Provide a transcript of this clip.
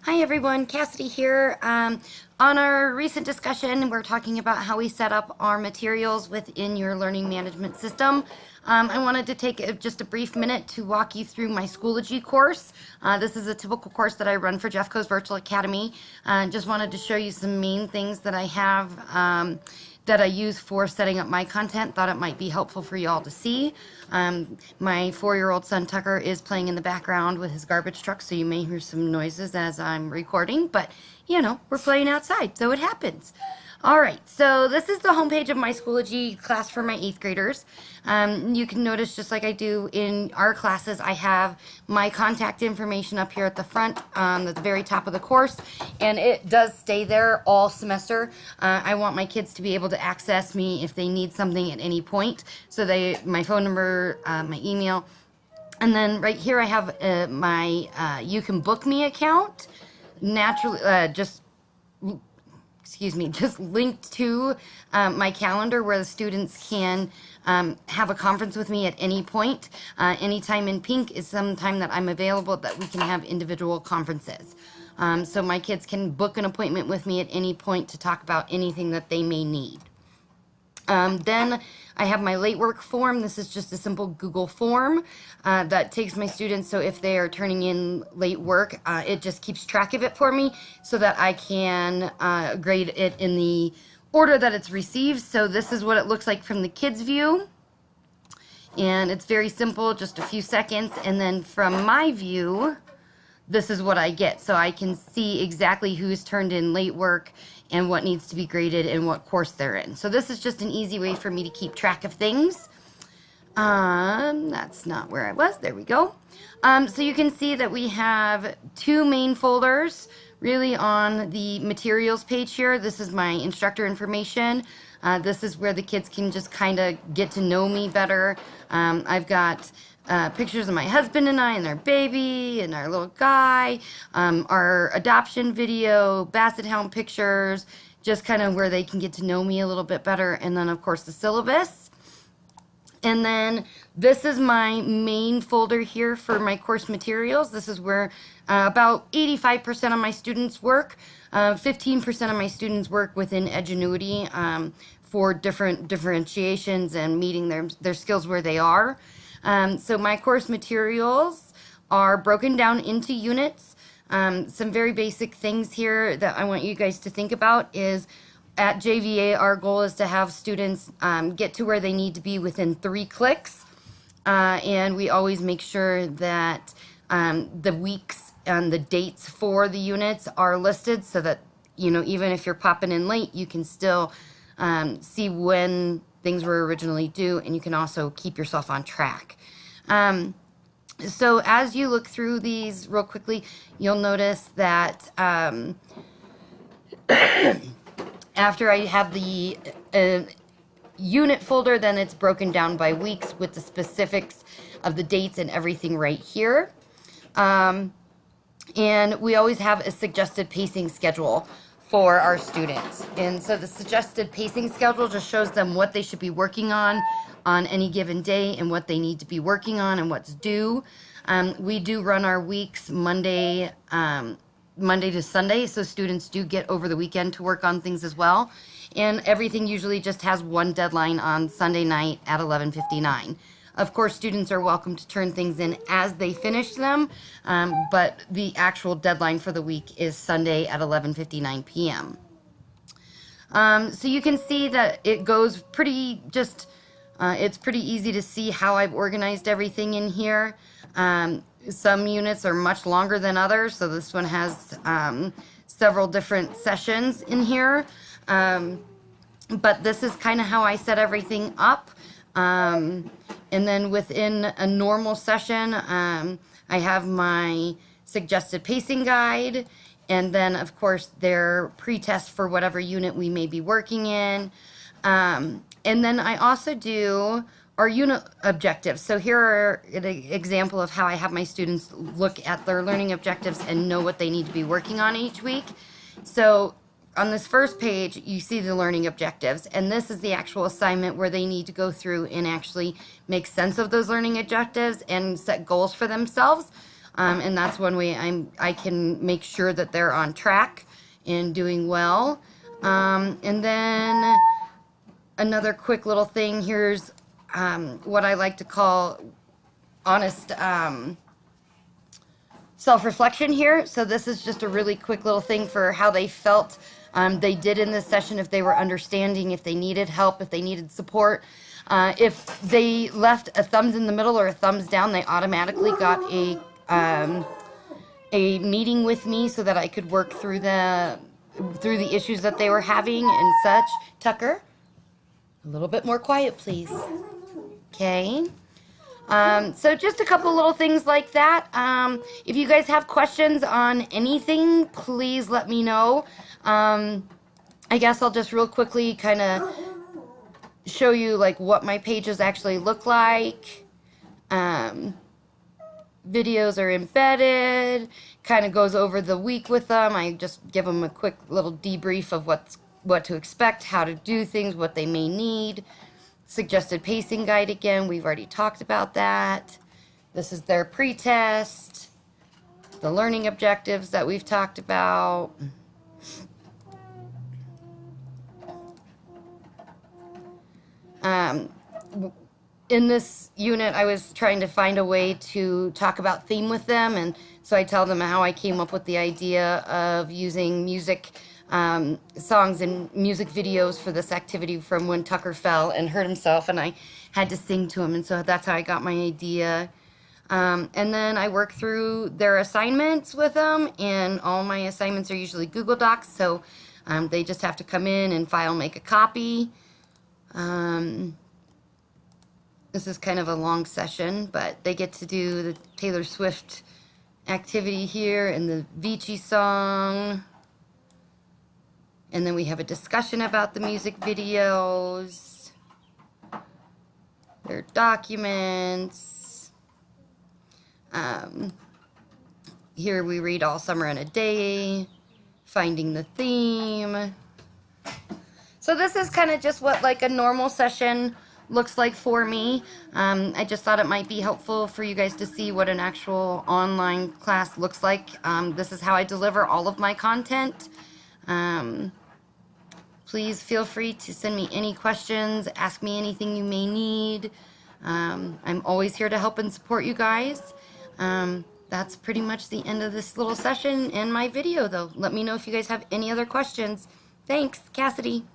Hi everyone, Cassidy here. On our recent discussion, we're talking about how we set up our materials within your learning management system. I wanted to take just a brief minute to walk you through my Schoology course. This is a typical course that I run for Jeffco's Virtual Academy. Just wanted to show you some main things that I have that I use for setting up my content. Thought it might be helpful for you all to see. My 4-year-old son Tucker is playing in the background with his garbage truck, so you may hear some noises as I'm recording, but you know, we're playing outside, so it happens. All right, so this is the homepage of my Schoology class for my 8th graders. You can notice, just like I do in our classes, I have my contact information up here at the front, at the very top of the course, and it does stay there all semester. I want my kids to be able to access me if they need something at any point. So my phone number, my email, and then right here I have my You Can Book Me account. Naturally, just linked to my calendar where the students can have a conference with me at any point. Anytime in pink is some time that I'm available that we can have individual conferences. So my kids can book an appointment with me at any point to talk about anything that they may need. Then I have my late work form. This is just a simple Google form that takes my students, so if they are turning in late work, it just keeps track of it for me so that I can grade it in the order that it's received. So this is what it looks like from the kids' view. And it's very simple, just a few seconds. And then from my view, this is what I get. So I can see exactly who's turned in late work and what needs to be graded and what course they're in. So this is just an easy way for me to keep track of things. That's not where I was. There we go. So you can see that we have 2 main folders really on the materials page here. This is my instructor information. This is where the kids can just kind of get to know me better. I've got pictures of my husband and I and our baby and our little guy, our adoption video, Basset Hound pictures, just kind of where they can get to know me a little bit better. And then of course the syllabus. And then this is my main folder here for my course materials. This is where about 85% of my students work. 15% of my students work within Edgenuity for different differentiations and meeting their skills where they are. So my course materials are broken down into units. Some very basic things here that I want you guys to think about is at JVA, our goal is to have students get to where they need to be within 3 clicks. And we always make sure that the weeks and the dates for the units are listed so that, you know, even if you're popping in late, you can still see when things were originally due, and you can also keep yourself on track. So as you look through these real quickly, you'll notice that after I have the unit folder, then it's broken down by weeks with the specifics of the dates and everything right here. And we always have a suggested pacing schedule for our students. And so the suggested pacing schedule just shows them what they should be working on any given day and what they need to be working on and what's due. We do run our weeks Monday to Sunday, so students do get over the weekend to work on things as well. And everything usually just has one deadline on Sunday night at 11:59. Of course, students are welcome to turn things in as they finish them, but the actual deadline for the week is Sunday at 11:59 p.m. So you can see that it goes pretty it's pretty easy to see how I've organized everything in here. Some units are much longer than others, so this one has several different sessions in here. But this is kind of how I set everything up. And then within a normal session, I have my suggested pacing guide, and then of course their pre-test for whatever unit we may be working in. And then I also do our unit objectives. So here are an example of how I have my students look at their learning objectives and know what they need to be working on each week. So on this first page, you see the learning objectives, and this is the actual assignment where they need to go through and actually make sense of those learning objectives and set goals for themselves. and that's one way I can make sure that they're on track and doing well. And then another quick little thing, here's what I like to call honest self-reflection here. So this is just a really quick little thing for how they felt they did in this session, if they were understanding, if they needed help, if they needed support. If they left a thumbs in the middle or a thumbs down, they automatically got a meeting with me so that I could work through the issues that they were having and such. Tucker, a little bit more quiet, please. Okay. So just a couple little things like that. If you guys have questions on anything, please let me know. I guess I'll just real quickly kind of show you like what my pages actually look like. Videos are embedded, kind of goes over the week with them. I just give them a quick little debrief of what to expect, how to do things, what they may need. Suggested pacing guide again, we've already talked about that. This is their pre-test, the learning objectives that we've talked about. In this unit, I was trying to find a way to talk about theme with them, and so I tell them how I came up with the idea of using music songs and music videos for this activity from when Tucker fell and hurt himself, and I had to sing to him, and so that's how I got my idea. And then I work through their assignments with them, and all my assignments are usually Google Docs, so they just have to come in and file, make a copy. This is kind of a long session, but they get to do the Taylor Swift activity here and the Vici song. And then we have a discussion about the music videos, their documents. Here we read All Summer in a Day, finding the theme. So this is kind of just what like a normal session looks like for me. I just thought it might be helpful for you guys to see what an actual online class looks like. This is how I deliver all of my content. Please feel free to send me any questions, ask me anything you may need. I'm always here to help and support you guys. That's pretty much the end of this little session and my video, though. Let me know if you guys have any other questions. Thanks, Cassidy.